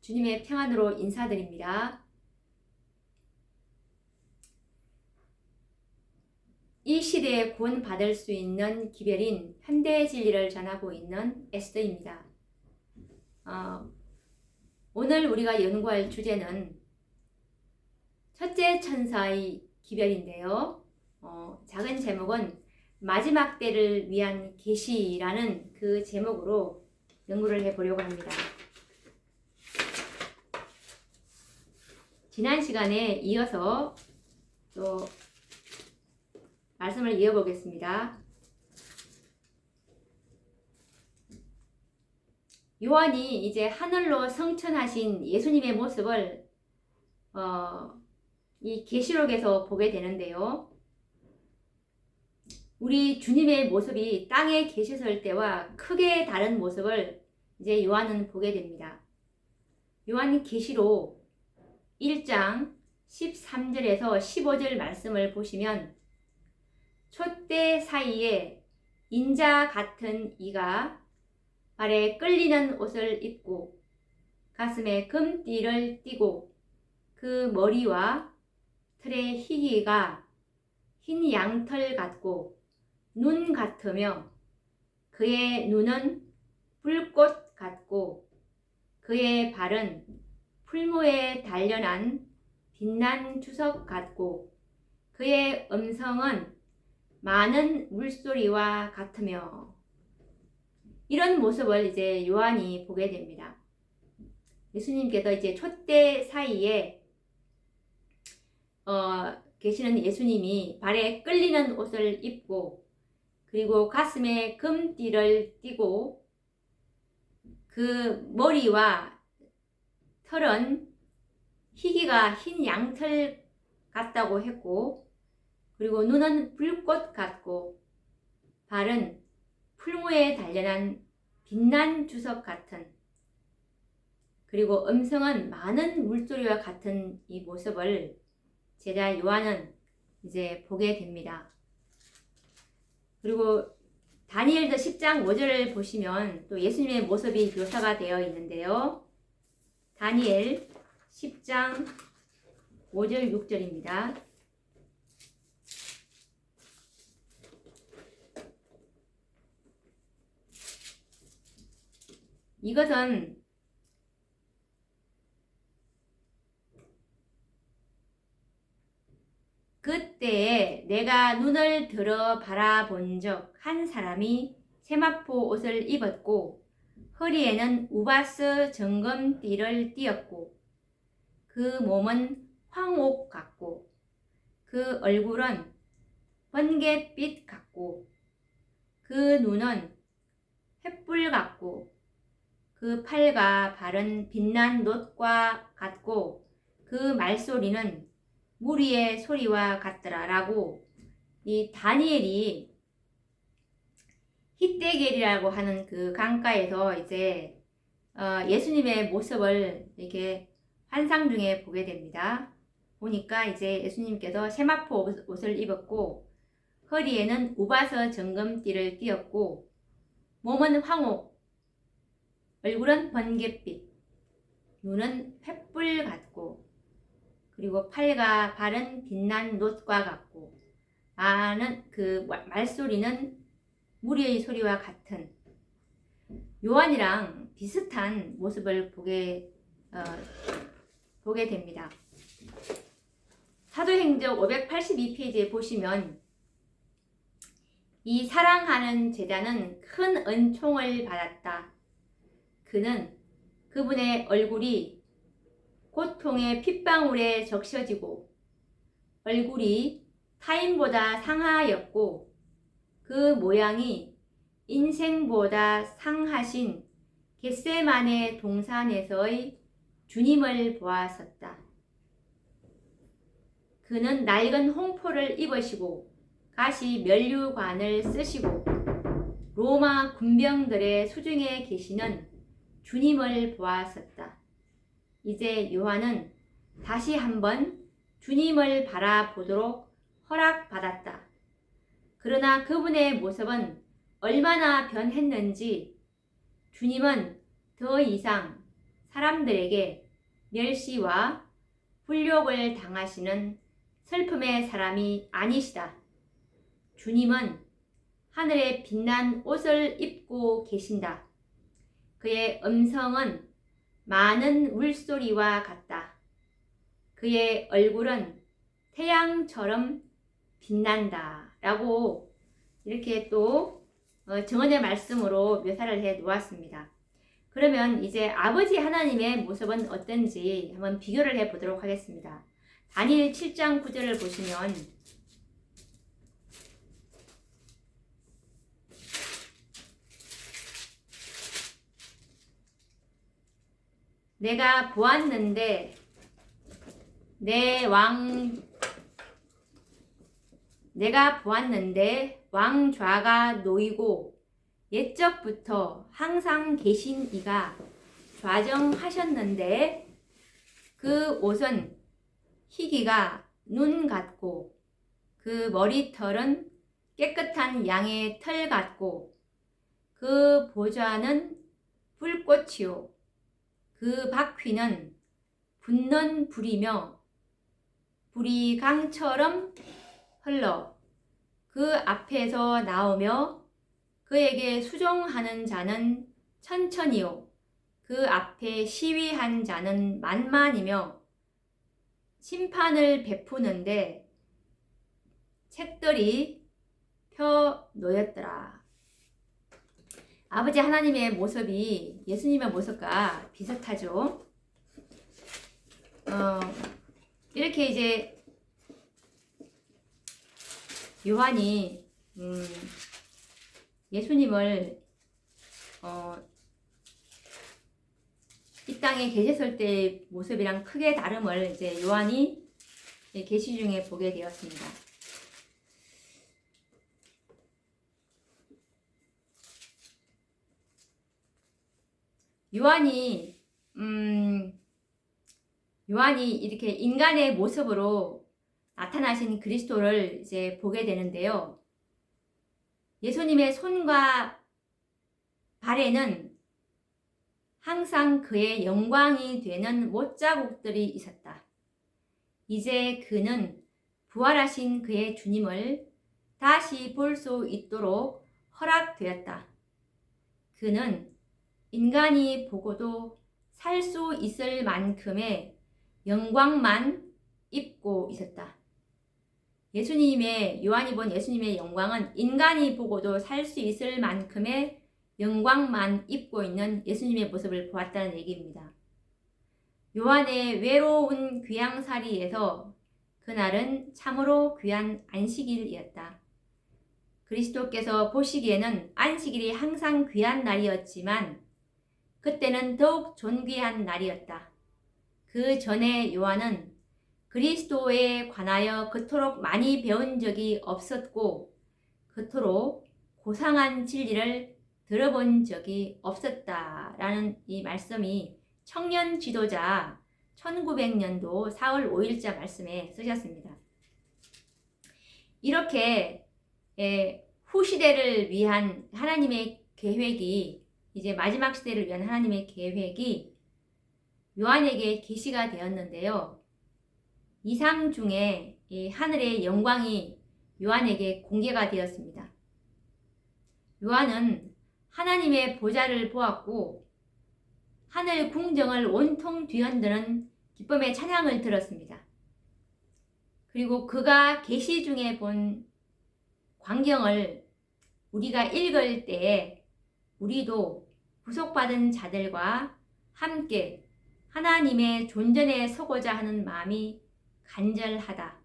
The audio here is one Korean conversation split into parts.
주님의 평안으로 인사드립니다. 이 시대에 구원받을 수 있는 기별인 현대의 진리를 전하고 있는 에스더입니다. 오늘 우리가 연구할 주제는 첫째 천사의 기별인데요. 작은 제목은 마지막 때를 위한 계시라는 그 제목으로 연구를 해보려고 합니다. 지난 시간에 이어서 또 말씀을 이어보겠습니다. 요한이 이제 하늘로 승천하신 예수님의 모습을 이 계시록에서 보게 되는데요. 우리 주님의 모습이 땅에 계셨을 때와 크게 다른 모습을 이제 요한은 보게 됩니다. 요한 계시록 1장 13절에서 15절 말씀을 보시면 촛대 사이에 인자 같은 이가 발에 끌리는 옷을 입고 가슴에 금띠를 띠고 그 머리와 털의 희기가 흰 양털 같고 눈 같으며 그의 눈은 불꽃 같고 그의 발은 풀무에 단련한 빛난 주석 같고 그의 음성은 많은 물소리와 같으며, 이런 모습을 이제 요한이 보게 됩니다. 예수님께서 이제 촛대 사이에 계시는 예수님이 발에 끌리는 옷을 입고 그리고 가슴에 금띠를 띠고 그 머리와 털은 희기가 흰 양털 같다고 했고, 그리고 눈은 불꽃 같고 발은 풀무에 단련한 빛난 주석 같은, 그리고 음성은 많은 물소리와 같은 이 모습을 제자 요한은 이제 보게 됩니다. 그리고 다니엘서 10장 5절을 보시면 또 예수님의 모습이 묘사가 되어 있는데요. 다니엘 10장 5절 6절입니다. 이것은 그때에 내가 눈을 들어 바라본 적 한 사람이 세마포 옷을 입었고 허리에는 우바스 정금띠를 띠었고 그 몸은 황옥 같고 그 얼굴은 번갯빛 같고 그 눈은 횃불 같고 그 팔과 발은 빛난 놋과 같고 그 말소리는 무리의 소리와 같더라 라고 이 다니엘이 히데겔이라고 하는 그 강가에서 이제 예수님의 모습을 이렇게 환상 중에 보게 됩니다. 보니까 이제 예수님께서 세마포 옷을 입었고 허리에는 우바서 정금띠를 띠었고 몸은 황옥, 얼굴은 번갯빛, 눈은 횃불 같고 그리고 팔과 발은 빛난 놋과 같고 그 말소리는 무리의 소리와 같은, 요한이랑 비슷한 모습을 보게 됩니다. 사도행전 582페이지에 보시면 이 사랑하는 제자는 큰 은총을 받았다. 그는 그분의 얼굴이 고통의 핏방울에 적셔지고 얼굴이 타인보다 상하였고 그 모양이 인생보다 상하신 겟세마네 동산에서의 주님을 보았었다. 그는 낡은 홍포를 입으시고 가시 면류관을 쓰시고 로마 군병들의 수중에 계시는 주님을 보았었다. 이제 요한은 다시 한번 주님을 바라보도록 허락받았다. 그러나 그분의 모습은 얼마나 변했는지 주님은 더 이상 사람들에게 멸시와 불욕을 당하시는 슬픔의 사람이 아니시다. 주님은 하늘에 빛난 옷을 입고 계신다. 그의 음성은 많은 물소리와 같다. 그의 얼굴은 태양처럼 빛난다. 라고 이렇게 또 증언의 말씀으로 묘사를 해 놓았습니다. 그러면 이제 아버지 하나님의 모습은 어떤지 한번 비교를 해 보도록 하겠습니다. 다니엘 7장 9절을 보시면 내가 보았는데 왕좌가 놓이고 옛적부터 항상 계신 이가 좌정하셨는데 그 옷은 희기가 눈 같고 그 머리털은 깨끗한 양의 털 같고 그 보좌는 불꽃이요 그 바퀴는 붙는 불이며 불이 강처럼 흘러 그 앞에서 나오며 그에게 수종하는 자는 천천히요 그 앞에 시위한 자는 만만이며 심판을 베푸는데 책들이 펴 놓였더라. 아버지 하나님의 모습이 예수님의 모습과 비슷하죠. 이렇게 이제 요한이 예수님을 이 땅에 계셨을 때의 모습이랑 크게 다름을 이제 요한이 계시 중에 보게 되었습니다. 요한이 이렇게 인간의 모습으로 나타나신 그리스도를 이제 보게 되는데요. 예수님의 손과 발에는 항상 그의 영광이 되는 못자국들이 있었다. 이제 그는 부활하신 그의 주님을 다시 볼 수 있도록 허락되었다. 그는 인간이 보고도 살 수 있을 만큼의 영광만 입고 있었다. 요한이 본 예수님의 영광은 인간이 보고도 살 수 있을 만큼의 영광만 입고 있는 예수님의 모습을 보았다는 얘기입니다. 요한의 외로운 귀양살이에서 그날은 참으로 귀한 안식일이었다. 그리스도께서 보시기에는 안식일이 항상 귀한 날이었지만 그때는 더욱 존귀한 날이었다. 그 전에 요한은 그리스도에 관하여 그토록 많이 배운 적이 없었고 그토록 고상한 진리를 들어본 적이 없었다라는 이 말씀이 청년 지도자 1900년도 4월 5일자 말씀에 쓰셨습니다. 이렇게 후시대를 위한 하나님의 계획이 이제 마지막 시대를 위한 하나님의 계획이 요한에게 계시가 되었는데요. 이상 중에 이 하늘의 영광이 요한에게 공개가 되었습니다. 요한은 하나님의 보좌를 보았고 하늘 궁정을 온통 뒤흔드는 기쁨의 찬양을 들었습니다. 그리고 그가 계시 중에 본 광경을 우리가 읽을 때에 우리도 구속받은 자들과 함께 하나님의 존전에 서고자 하는 마음이 간절하다.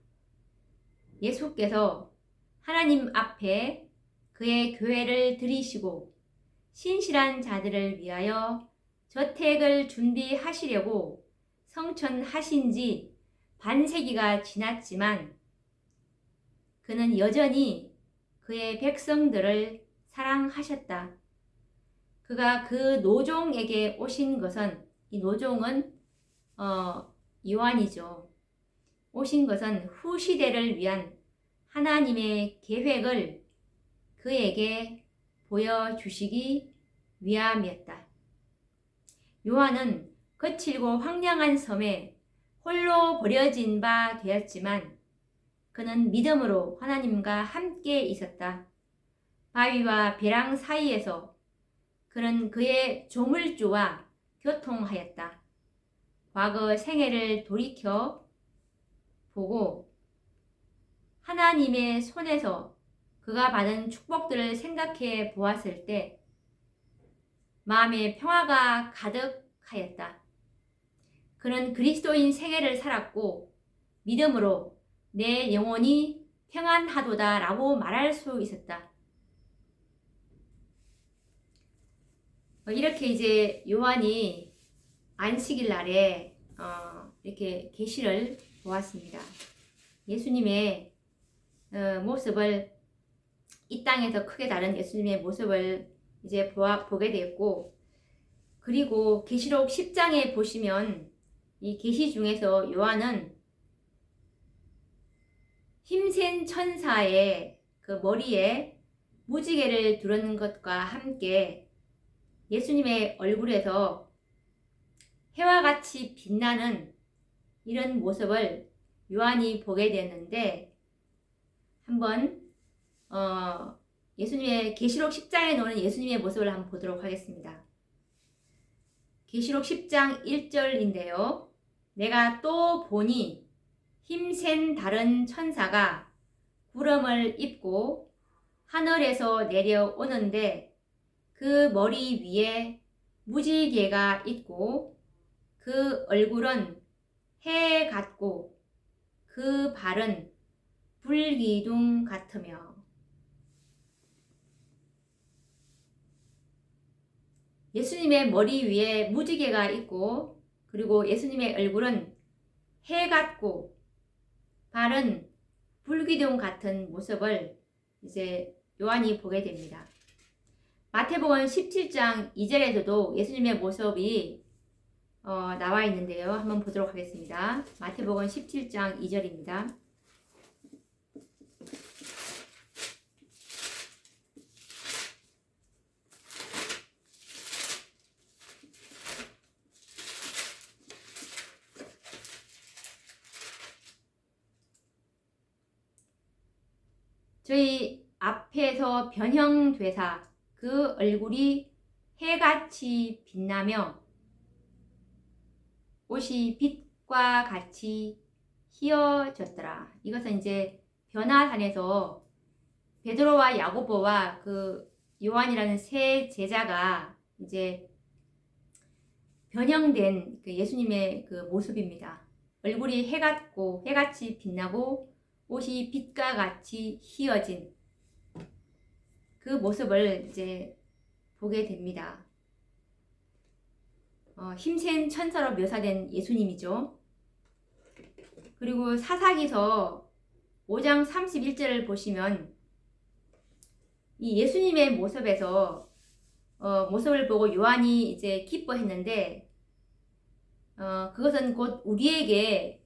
예수께서 하나님 앞에 그의 교회를 들이시고 신실한 자들을 위하여 저택을 준비하시려고 성천하신 지 반세기가 지났지만 그는 여전히 그의 백성들을 사랑하셨다. 그가 그 노종에게 오신 것은 이 노종은 요한이죠. 오신 것은 후시대를 위한 하나님의 계획을 그에게 보여주시기 위함이었다. 요한은 거칠고 황량한 섬에 홀로 버려진 바 되었지만 그는 믿음으로 하나님과 함께 있었다. 바위와 벼랑 사이에서 그는 그의 조물주와 교통하였다. 과거 생애를 돌이켜 보고 하나님의 손에서 그가 받은 축복들을 생각해 보았을 때 마음의 평화가 가득하였다. 그는 그리스도인 생애를 살았고 믿음으로 내 영혼이 평안하도다 라고 말할 수 있었다. 이렇게 이제 요한이 안식일 날에 이렇게 계시를 보았습니다. 예수님의 모습을, 이 땅에서 크게 다른 예수님의 모습을 이제 보게 됐고, 그리고 계시록 10장에 보시면 이 계시 중에서 요한은 힘센 천사의 그 머리에 무지개를 두르는 것과 함께 예수님의 얼굴에서 해와 같이 빛나는 이런 모습을 요한이 보게 됐는데, 한번 예수님의 계시록 10장에 나오는 예수님의 모습을 한번 보도록 하겠습니다. 계시록 10장 1절인데요. 내가 또 보니 힘센 다른 천사가 구름을 입고 하늘에서 내려오는데 그 머리 위에 무지개가 있고 그 얼굴은 해 같고 그 발은 불기둥 같으며. 예수님의 머리 위에 무지개가 있고 그리고 예수님의 얼굴은 해 같고 발은 불기둥 같은 모습을 이제 요한이 보게 됩니다. 마태복음 17장 2절에서도 예수님의 모습이 나와 있는데요. 한번 보도록 하겠습니다. 마태복음 17장 2절입니다. 저희 앞에서 변형되사 그 얼굴이 해같이 빛나며 옷이 빛과 같이 희어졌더라. 이것은 이제 변화산에서 베드로와 야고보와 그 요한이라는 세 제자가 이제 변형된 그 예수님의 그 모습입니다. 얼굴이 해같고 해같이 빛나고 옷이 빛과 같이 희어진 그 모습을 이제 보게 됩니다. 힘센 천사로 묘사된 예수님이죠. 그리고 사사기서 5장 31절을 보시면 이 예수님의 모습에서 모습을 보고 요한이 이제 기뻐했는데 그것은 곧 우리에게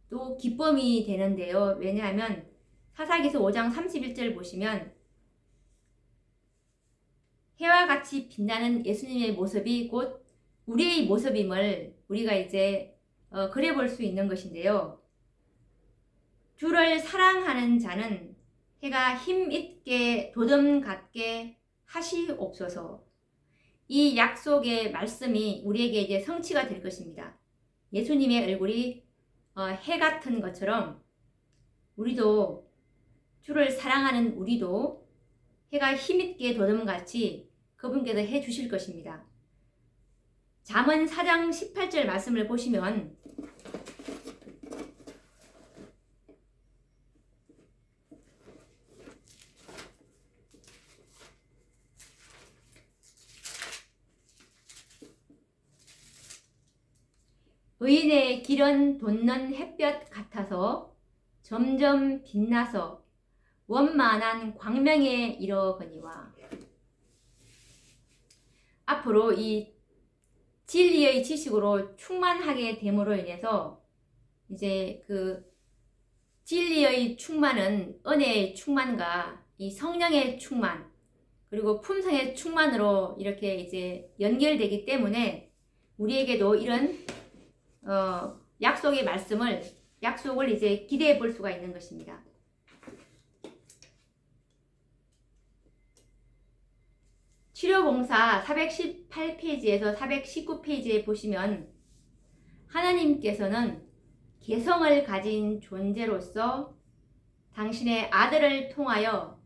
또 기쁨이 되는데요. 왜냐하면 사사기서 5장 31절 보시면 해와 같이 빛나는 예수님의 모습이 곧 우리의 모습임을 우리가 이제 그래 볼 수 있는 것인데요. 주를 사랑하는 자는 해가 힘있게 도점 같게 하시옵소서. 이 약속의 말씀이 우리에게 이제 성취가 될 것입니다. 예수님의 얼굴이 해 같은 것처럼 우리도 주를 사랑하는 우리도 해가 힘있게 도점같이 그분께서 해 주실 것입니다. 잠언 4장 18절 말씀을 보시면 의인의 길은 돋는 햇볕 같아서 점점 빛나서 원만한 광명에 이르거니와. 앞으로 이 진리의 지식으로 충만하게 됨으로 인해서 이제 그 진리의 충만은 은혜의 충만과 이 성령의 충만 그리고 품성의 충만으로 이렇게 이제 연결되기 때문에 우리에게도 이런 약속의 약속을 이제 기대해 볼 수가 있는 것입니다. 치료봉사 418페이지에서 419페이지에 보시면 하나님께서는 개성을 가진 존재로서 당신의 아들을 통하여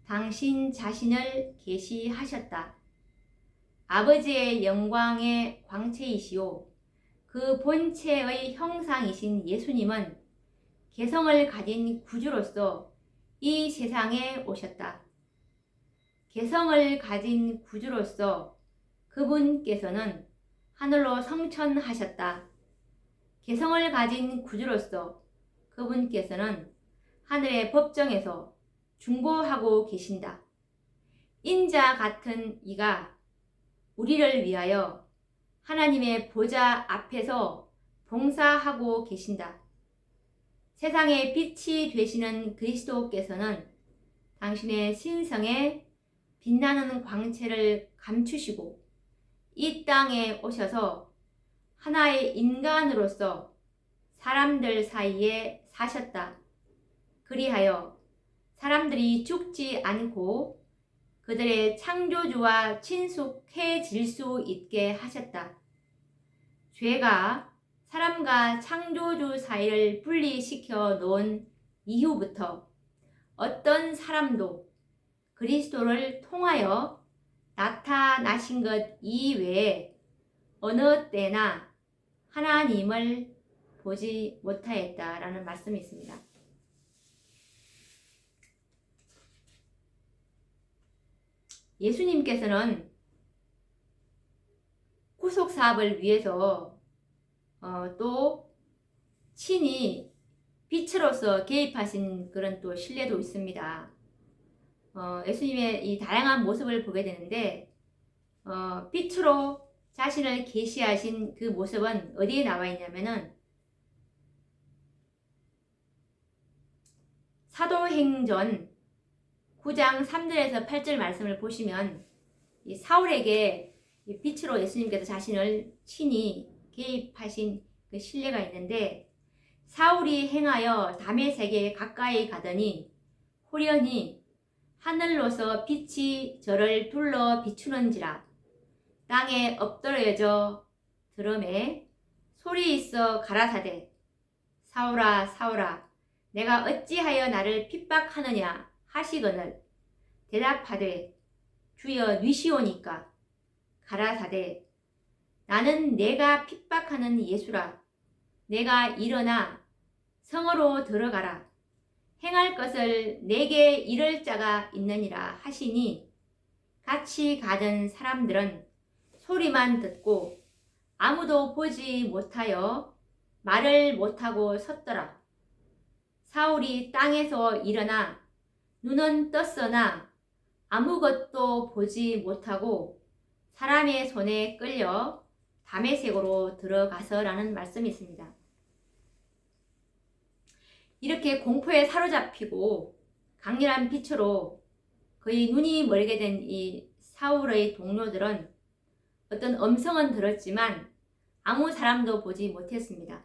당신 자신을 계시하셨다. 아버지의 영광의 광채이시오. 그 본체의 형상이신 예수님은 개성을 가진 구주로서 이 세상에 오셨다. 개성을 가진 구주로서 그분께서는 하늘로 성천하셨다. 개성을 가진 구주로서 그분께서는 하늘의 법정에서 중보하고 계신다. 인자 같은 이가 우리를 위하여 하나님의 보좌 앞에서 봉사하고 계신다. 세상의 빛이 되시는 그리스도께서는 당신의 신성에 빛나는 광채를 감추시고 이 땅에 오셔서 하나의 인간으로서 사람들 사이에 사셨다. 그리하여 사람들이 죽지 않고 그들의 창조주와 친숙해질 수 있게 하셨다. 죄가 사람과 창조주 사이를 분리시켜 놓은 이후부터 어떤 사람도 그리스도를 통하여 나타나신 것 이외에 어느 때나 하나님을 보지 못하였다라는 말씀이 있습니다. 예수님께서는 구속 사업을 위해서 또 친히 빛으로서 개입하신 그런 또 신뢰도 있습니다. 예수님의 이 다양한 모습을 보게 되는데 빛으로 자신을 계시하신 그 모습은 어디에 나와 있냐면은 사도행전 9장 3절에서 8절 말씀을 보시면 이 사울에게 빛으로 예수님께서 자신을 친히 개입하신 그 신뢰가 있는데 사울이 행하여 다메섹에 가까이 가더니 호련히 하늘로서 빛이 저를 둘러 비추는지라 땅에 엎드려져 들음에 소리 있어 가라사대 사울아 사울아 내가 어찌하여 나를 핍박하느냐 하시거늘 대답하되 주여 뉘시오니까 가라사대 나는 내가 핍박하는 예수라 내가 일어나 성으로 들어가라 행할 것을 내게 이를 자가 있느니라 하시니 같이 가던 사람들은 소리만 듣고 아무도 보지 못하여 말을 못하고 섰더라. 사울이 땅에서 일어나 눈은 떴으나 아무것도 보지 못하고 사람의 손에 끌려 다메섹으로 들어가서라는 말씀이 있습니다. 이렇게 공포에 사로잡히고 강렬한 빛으로 거의 눈이 멀게 된 이 사울의 동료들은 어떤 음성은 들었지만 아무 사람도 보지 못했습니다.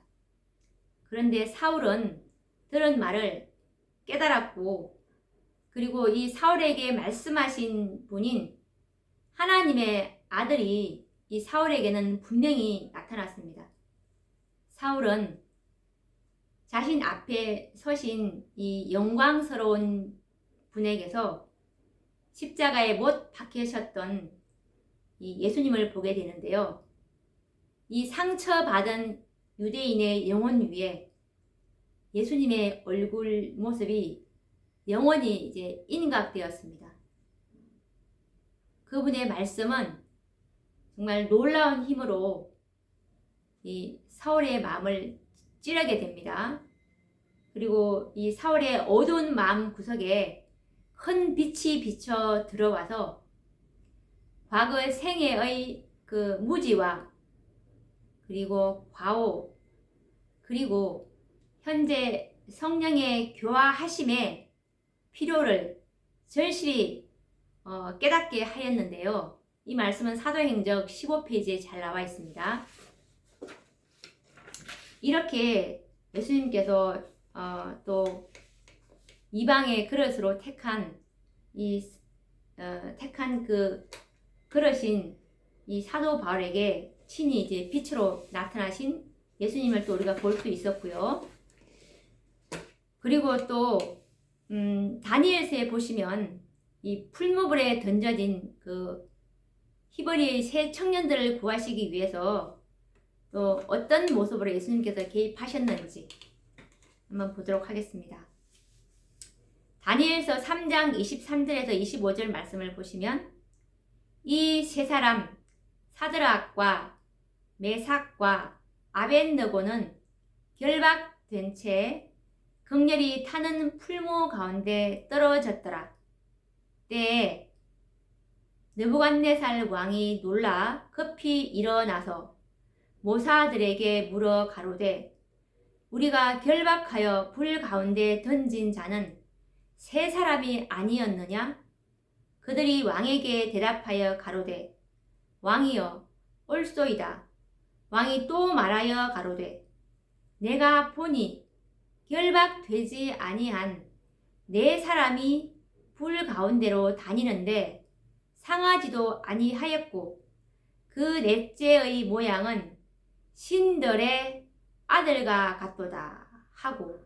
그런데 사울은 들은 말을 깨달았고 그리고 이 사울에게 말씀하신 분인 하나님의 아들이 이 사울에게는 분명히 나타났습니다. 사울은 자신 앞에 서신 이 영광스러운 분에게서 십자가에 못 박히셨던 이 예수님을 보게 되는데요. 이 상처받은 유대인의 영혼 위에 예수님의 얼굴 모습이 영원히 이제 인각되었습니다. 그분의 말씀은 정말 놀라운 힘으로 이 사울의 마음을 찌르게 됩니다. 그리고 이 사울의 어두운 마음 구석에 큰 빛이 비쳐 들어와서 과거 생애의 그 무지와 그리고 과오 그리고 현재 성령의 교화하심의 필요를 절실히 깨닫게 하였는데요. 이 말씀은 사도행전 15페이지에 잘 나와 있습니다. 이렇게 예수님께서 또 이방의 그릇으로 택한 그 그릇인 이 사도 바울에게 친히 이제 빛으로 나타나신 예수님을 또 우리가 볼 수 있었고요. 그리고 또 다니엘서에 보시면 이 풀무불에 던져진 그 히브리의 세 청년들을 구하시기 위해서 또 어떤 모습으로 예수님께서 개입하셨는지 한번 보도록 하겠습니다. 다니엘서 3장 23절에서 25절 말씀을 보시면 이 세 사람 사드락과 메삭과 아벳느고는 결박된 채 극렬히 타는 풀무 가운데 떨어졌더라. 때에 느부갓네살 왕이 놀라 급히 일어나서 모사들에게 물어 가로되 우리가 결박하여 불 가운데 던진 자는 세 사람이 아니었느냐? 그들이 왕에게 대답하여 가로되 왕이여 옳소이다. 왕이 또 말하여 가로되 내가 보니 결박되지 아니한 네 사람이 불 가운데로 다니는데 상하지도 아니하였고 그 넷째의 모양은 신들의 아들과 같도다 하고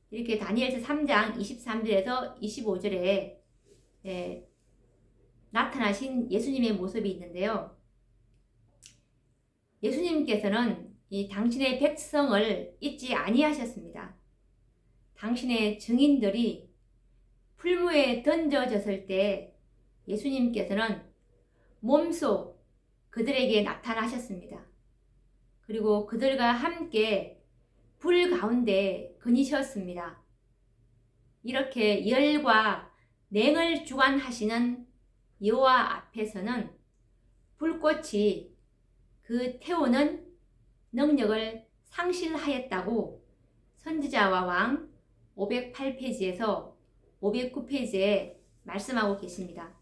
이렇게 다니엘서 3장 23절에서 25절에 나타나신 예수님의 모습이 있는데요. 예수님께서는 이 당신의 백성을 잊지 아니하셨습니다. 당신의 증인들이 풀무에 던져졌을 때 예수님께서는 몸소 그들에게 나타나셨습니다. 그리고 그들과 함께 불 가운데 거니셨습니다. 이렇게 열과 냉을 주관하시는 여호와 앞에서는 불꽃이 그 태우는 능력을 상실하였다고 선지자와 왕 508페이지에서 509페이지에 말씀하고 계십니다.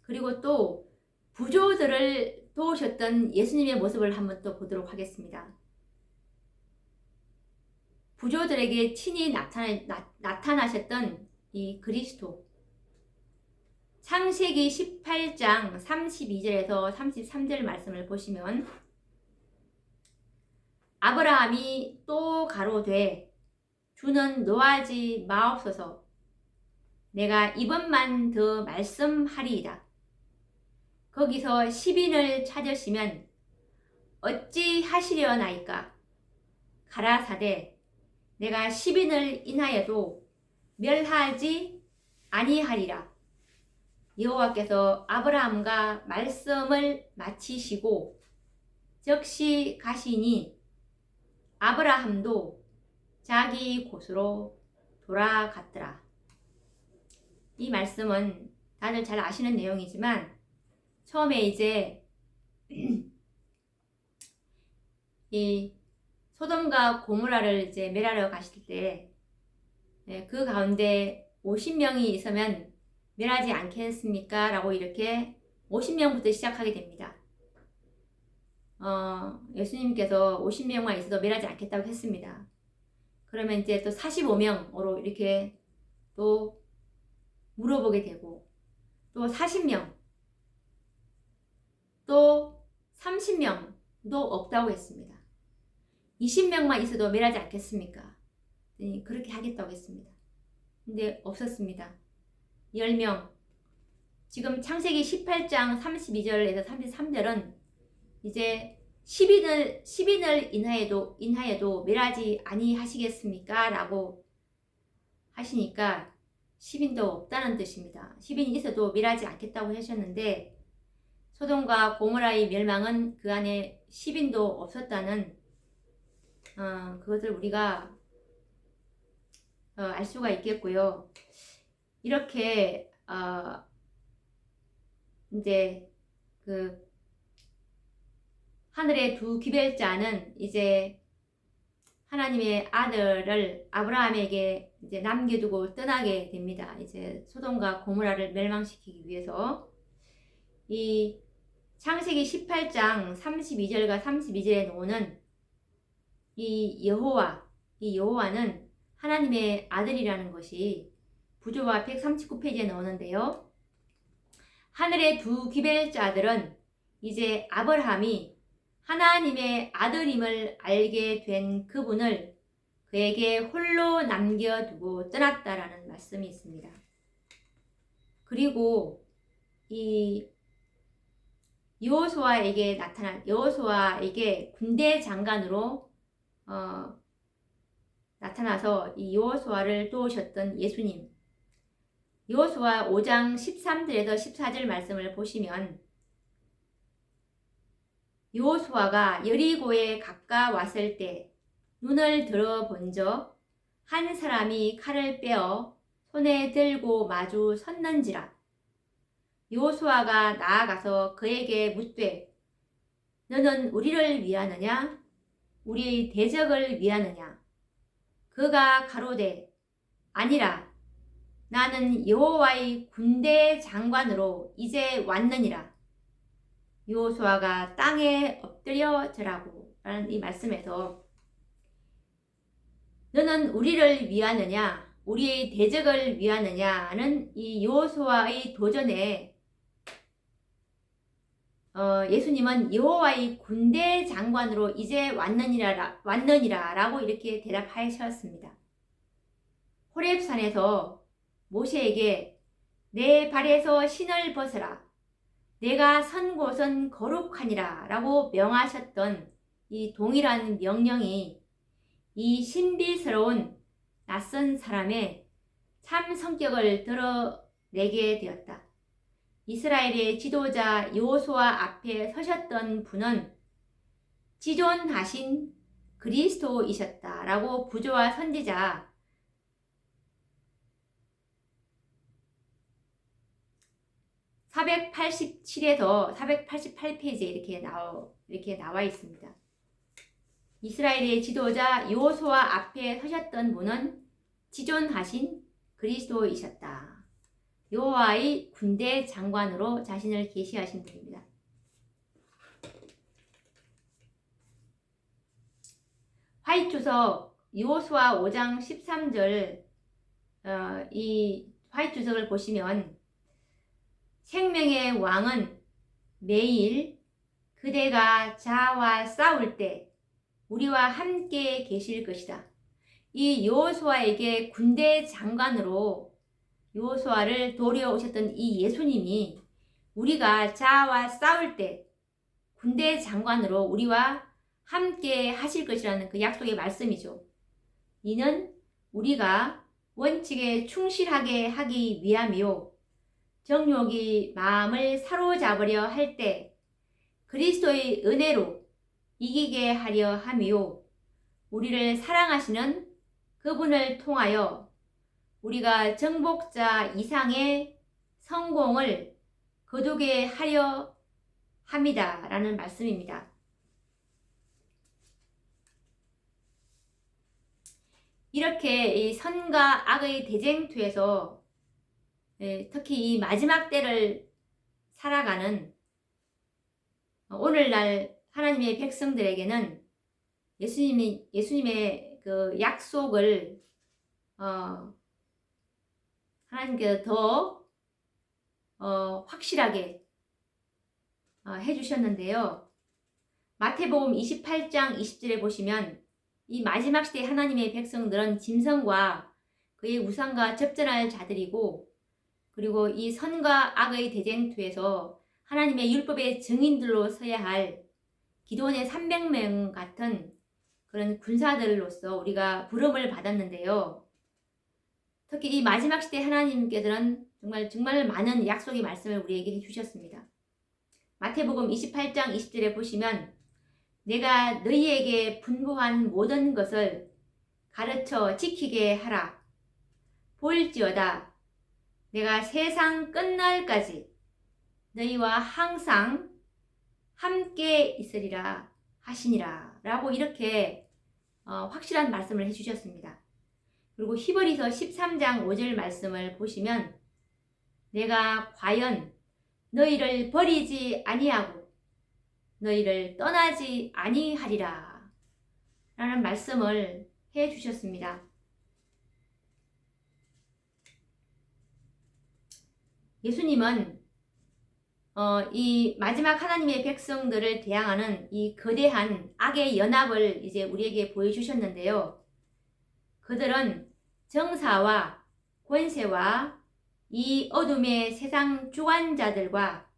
그리고 또 부조들을 도우셨던 예수님의 모습을 한번 또 보도록 하겠습니다. 부조들에게 친히 나타나셨던 이 그리스도. 창세기 18장 32절에서 33절 말씀을 보시면 아브라함이 또 가로되 주는 노하지 마옵소서 내가 이번만 더 말씀하리이다. 거기서 10인을 찾으시면 어찌 하시려나이까? 가라사대 내가 10인을 인하여도 멸하지 아니하리라. 여호와께서 아브라함과 말씀을 마치시고 즉시 가시니 아브라함도 자기 곳으로 돌아갔더라. 이 말씀은 다들 잘 아시는 내용이지만 처음에 이제 이 소돔과 고모라를 이제 멸하러 가실 때 그 가운데 50명이 있으면 멸하지 않겠습니까? 라고 이렇게 50명부터 시작하게 됩니다. 예수님께서 50명만 있어도 멸하지 않겠다고 했습니다. 그러면 이제 또 45명으로 이렇게 또 물어보게 되고 또 40명 또 30명도 없다고 했습니다. 20명만 있어도 멸하지 않겠습니까? 그렇게 하겠다고 했습니다. 근데 없었습니다. 10명. 지금 창세기 18장 32절에서 33절은 이제 10인을 인하여도 멸하지 아니하시겠습니까? 라고 하시니까 10인도 없다는 뜻입니다. 10인이 있어도 멸하지 않겠다고 하셨는데 소돔과 고모라의 멸망은 그 안에 10인도 없었다는 그것을 우리가 알 수가 있겠고요. 이렇게 이제 그 하늘의 두 기별자는 이제 하나님의 아들을 아브라함에게 이제 남겨두고 떠나게 됩니다. 이제 소돔과 고모라를 멸망시키기 위해서 이 창세기 18장 32절과 32절에 나오는 이 여호와는 하나님의 아들이라는 것이 부조와 139페이지에 나오는데요. 하늘의 두 귀벨자들은 이제 아브라함이 하나님의 아들임을 알게 된 그분을 그에게 홀로 남겨두고 떠났다라는 말씀이 있습니다. 그리고 이 여호수아에게 군대 장관으로 나타나서 이 여호수아를 도우셨던 예수님. 여호수아 5장 13절에서 14절 말씀을 보시면 여호수아가 여리고에 가까웠을 때 눈을 들어 본적 한 사람이 칼을 빼어 손에 들고 마주 섰는지라. 여호수아가 나아가서 그에게 묻되 너는 우리를 위하느냐 우리의 대적을 위하느냐. 그가 가로되 아니라 나는 여호와의 군대 장관으로 이제 왔느니라. 여호수아가 땅에 엎드려 절하고 라는 이 말씀에서 너는 우리를 위하느냐 우리의 대적을 위하느냐는 이 여호수아의 도전에 예수님은 여호와의 군대 장관으로 이제 왔느니라 라고 이렇게 대답하셨습니다. 호렙산에서 모세에게 내 발에서 신을 벗어라 내가 선 곳은 거룩하니라 라고 명하셨던 이 동일한 명령이 이 신비스러운 낯선 사람의 참 성격을 드러내게 되었다. 이스라엘의 지도자 여호수아 앞에 서셨던 분은 지존하신 그리스도이셨다 라고 부조와 선지자 487에서 488페이지에 이렇게 나와 있습니다. 이스라엘의 지도자 여호수아 앞에 서셨던 분은 지존하신 그리스도이셨다. 여호와의 군대 장관으로 자신을 계시하신 분입니다. 화이트주석 여호수아 5장 13절 이 화이트주석을 보시면 생명의 왕은 매일 그대가 자와 싸울 때 우리와 함께 계실 것이다. 이 여호수아에게 군대 장관으로 여호수아를 도려오셨던 이 예수님이 우리가 자와 싸울 때 군대 장관으로 우리와 함께 하실 것이라는 그 약속의 말씀이죠. 이는 우리가 원칙에 충실하게 하기 위함이요 정욕이 마음을 사로잡으려 할 때 그리스도의 은혜로 이기게 하려 함이요 우리를 사랑하시는 그분을 통하여 우리가 정복자 이상의 성공을 거두게 하려 합니다 라는 말씀입니다. 이렇게 이 선과 악의 대쟁투에서 특히 이 마지막 때를 살아가는 오늘날 하나님의 백성들에게는 예수님의 그 약속을 하나님께서 더 확실하게 해주셨는데요. 마태복음 28장 20절에 보시면 이 마지막 시대 하나님의 백성들은 짐승과 그의 우상과 접전할 자들이고 그리고 이 선과 악의 대쟁투에서 하나님의 율법의 증인들로 서야 할 기도원의 300명 같은 그런 군사들로서 우리가 부름을 받았는데요. 특히 이 마지막 시대 하나님께서는 정말 많은 약속의 말씀을 우리에게 해주셨습니다. 마태복음 28장 20절에 보시면 내가 너희에게 분부한 모든 것을 가르쳐 지키게 하라. 볼지어다 내가 세상 끝날까지 너희와 항상 함께 있으리라 하시니라 라고 이렇게 확실한 말씀을 해주셨습니다. 그리고 히브리서 13장 5절 말씀을 보시면 내가 과연 너희를 버리지 아니하고 너희를 떠나지 아니하리라. 라는 말씀을 해 주셨습니다. 예수님은 이 마지막 하나님의 백성들을 대항하는 이 거대한 악의 연합을 이제 우리에게 보여주셨는데요. 그들은 정사와 권세와 이 어둠의 세상 주관자들과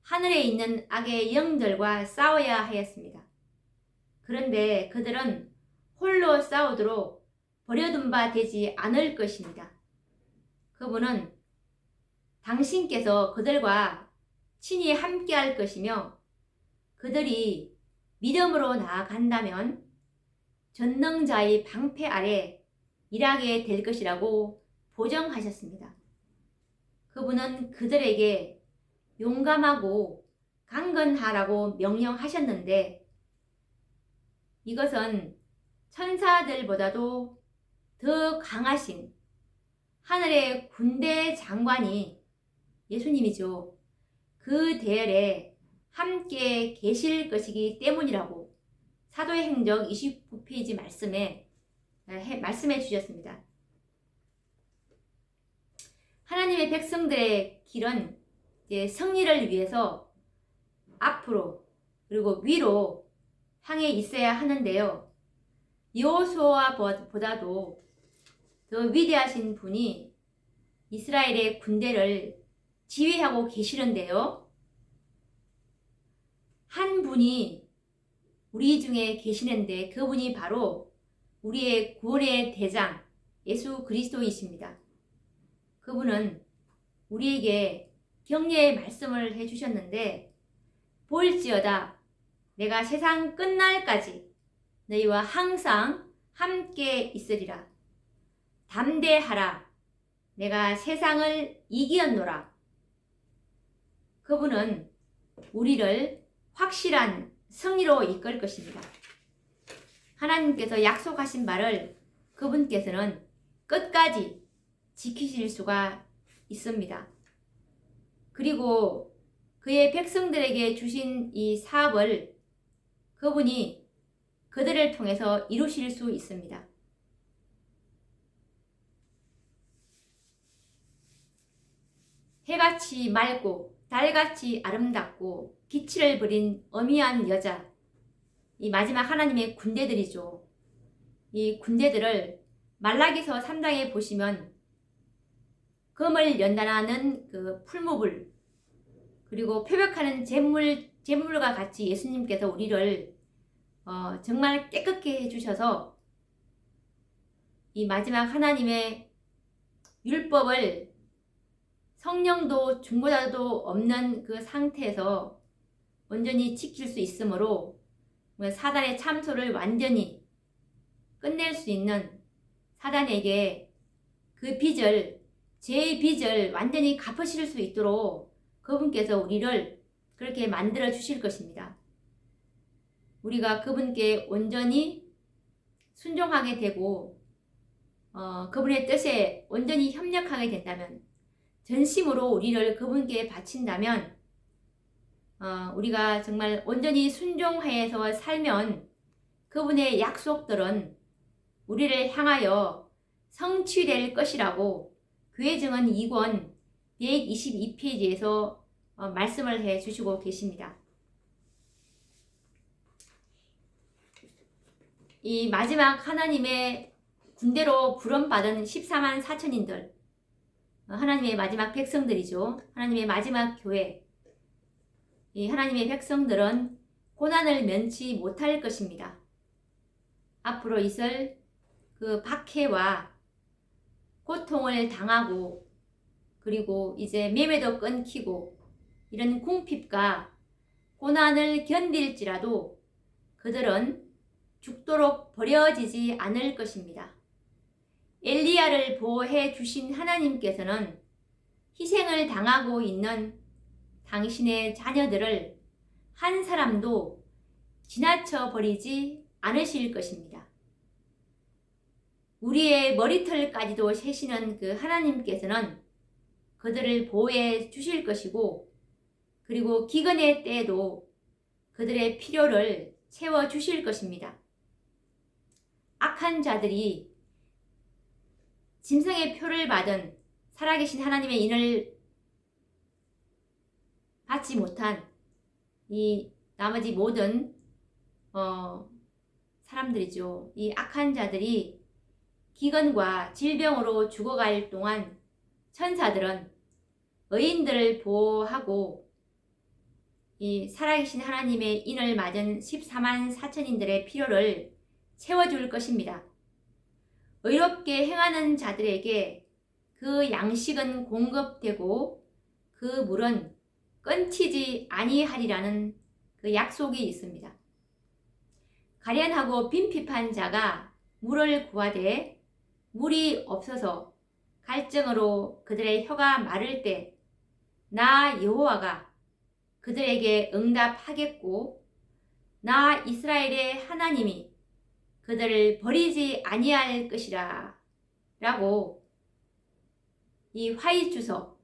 하늘에 있는 악의 영들과 싸워야 하였습니다. 그런데 그들은 홀로 싸우도록 버려둔 바 되지 않을 것입니다. 그분은 당신께서 그들과 친히 함께 할 것이며 그들이 믿음으로 나아간다면 전능자의 방패 아래 일하게 될 것이라고 보정하셨습니다. 그분은 그들에게 용감하고 강건하라고 명령하셨는데 이것은 천사들보다도 더 강하신 하늘의 군대 장관이 예수님이죠. 그 대열에 함께 계실 것이기 때문이라고 사도행전 29페이지 말씀해 주셨습니다. 하나님의 백성들의 길은 이제 승리를 위해서 앞으로 그리고 위로 향해 있어야 하는데요. 여호수아보다도 더 위대하신 분이 이스라엘의 군대를 지휘하고 계시는데요. 한 분이 우리 중에 계시는데 그분이 바로 우리의 구원의 대장 예수 그리스도이십니다. 그분은 우리에게 격려의 말씀을 해주셨는데 볼지어다 내가 세상 끝날까지 너희와 항상 함께 있으리라. 담대하라 내가 세상을 이기었노라. 그분은 우리를 확실한 승리로 이끌 것입니다. 하나님께서 약속하신 바를 그분께서는 끝까지 지키실 수가 있습니다. 그리고 그의 백성들에게 주신 이 사업을 그분이 그들을 통해서 이루실 수 있습니다. 해같이 맑고 달같이 아름답고 기치를 부린 어미한 여자, 이 마지막 하나님의 군대들이죠. 이 군대들을 말라기서 3장에 보시면 금을 연단하는 그 풀무불 그리고 표벽하는 제물과 같이 예수님께서 우리를 정말 깨끗게 해주셔서 이 마지막 하나님의 율법을 성령도 중보자도 없는 그 상태에서 온전히 지킬 수 있으므로 사단의 참소를 완전히 끝낼 수 있는 사단에게 그 빚을 죄의 빚을 완전히 갚으실 수 있도록 그분께서 우리를 그렇게 만들어 주실 것입니다. 우리가 그분께 온전히 순종하게 되고 그분의 뜻에 온전히 협력하게 된다면 전심으로 우리를 그분께 바친다면 우리가 정말 온전히 순종해서 살면 그분의 약속들은 우리를 향하여 성취될 것이라고 교회 증언 2권 122페이지에서 말씀을 해 주시고 계십니다. 이 마지막 하나님의 군대로 부름받은 14만 4천인들 하나님의 마지막 백성들이죠. 하나님의 마지막 교회. 이 하나님의 백성들은 고난을 면치 못할 것입니다. 앞으로 있을 그 박해와 고통을 당하고 그리고 이제 매매도 끊기고 이런 궁핍과 고난을 견딜지라도 그들은 죽도록 버려지지 않을 것입니다. 엘리야를 보호해 주신 하나님께서는 희생을 당하고 있는 당신의 자녀들을 한 사람도 지나쳐 버리지 않으실 것입니다. 우리의 머리털까지도 세시는 그 하나님께서는 그들을 보호해 주실 것이고 그리고 기근의 때에도 그들의 필요를 채워 주실 것입니다. 악한 자들이 짐승의 표를 받은 살아계신 하나님의 인을 받지 못한 이 나머지 모든 사람들이죠. 이 악한 자들이 기근과 질병으로 죽어갈 동안 천사들은 의인들을 보호하고 이 살아계신 하나님의 인을 맞은 14만 4천인들의 필요를 채워줄 것입니다. 의롭게 행하는 자들에게 그 양식은 공급되고 그 물은 끊기지 아니하리라는 그 약속이 있습니다. 가련하고 빈핍한 자가 물을 구하되 물이 없어서 갈증으로 그들의 혀가 마를 때 나 여호와가 그들에게 응답하겠고 나 이스라엘의 하나님이 그들을 버리지 아니할 것이라 라고 이 화의주석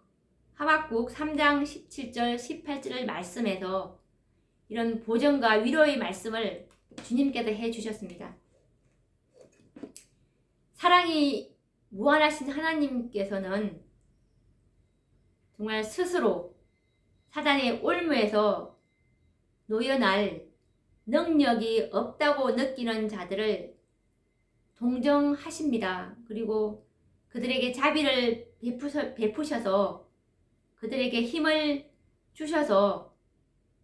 하박국 3장 17절 18절을 말씀에서 이런 보전과 위로의 말씀을 주님께서 해주셨습니다. 사랑이 무한하신 하나님께서는 정말 스스로 사단의 올무에서 놓여날 능력이 없다고 느끼는 자들을 동정하십니다. 그리고 그들에게 자비를 베푸셔서 그들에게 힘을 주셔서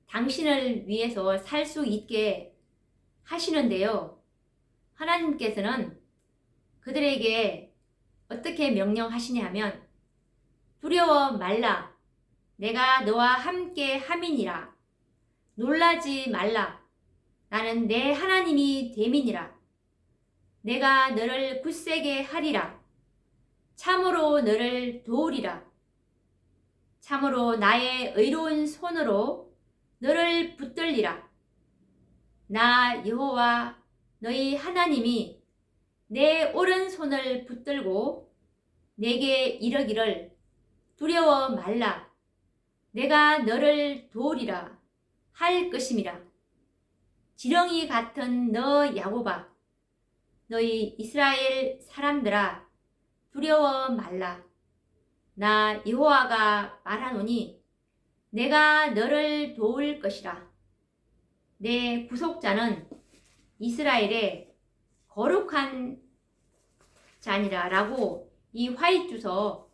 당신을 위해서 살 수 있게 하시는데요. 하나님께서는 그들에게 어떻게 명령하시냐 하면 두려워 말라 내가 너와 함께 함이니라 놀라지 말라 나는 내 하나님이 됨이니라 내가 너를 굳세게 하리라 참으로 너를 도우리라 참으로 나의 의로운 손으로 너를 붙들리라 나 여호와 너희 하나님이 내 오른손을 붙들고 내게 이르기를 두려워 말라 내가 너를 도우리라 할 것임이라 지렁이 같은 너 야곱아 너희 이스라엘 사람들아 두려워 말라 나 여호와가 말하노니 내가 너를 도울 것이라 내 구속자는 이스라엘의 거룩한 자니라 라고 이 화의주석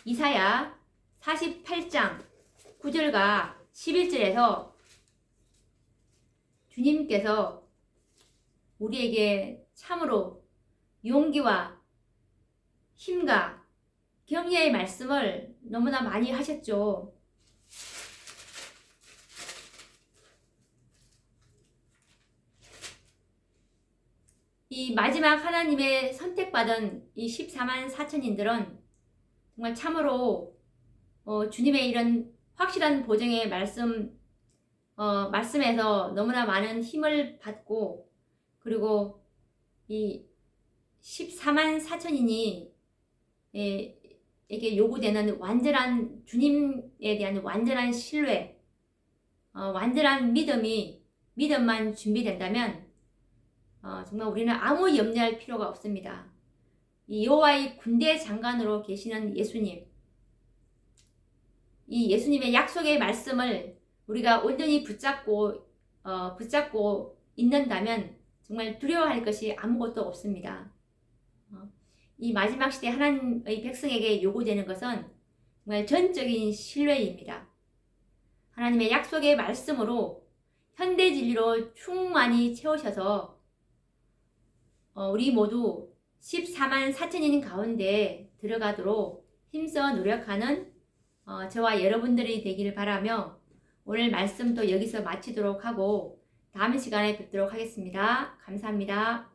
이사야 48장 9절과 11절에서 주님께서 우리에게 참으로 용기와 힘과 격려의 말씀을 너무나 많이 하셨죠. 이 마지막 하나님의 선택받은 이 14만 4천인들은 정말 참으로 주님의 이런 확실한 보증의 말씀에서 너무나 많은 힘을 받고 그리고 이 14만 4천인이 에게 요구되는 완전한 주님에 대한 완전한 신뢰, 완전한 믿음만 준비된다면 정말 우리는 아무 염려할 필요가 없습니다. 이 여호와의 군대 장관으로 계시는 예수님, 이 예수님의 약속의 말씀을 우리가 온전히 붙잡고 있는다면 정말 두려워할 것이 아무것도 없습니다. 이 마지막 시대 하나님의 백성에게 요구되는 것은 정말 전적인 신뢰입니다. 하나님의 약속의 말씀으로 현대 진리로 충만히 채우셔서 우리 모두 14만 4천인 가운데 들어가도록 힘써 노력하는 저와 여러분들이 되기를 바라며 오늘 말씀도 여기서 마치도록 하고 다음 시간에 뵙도록 하겠습니다. 감사합니다.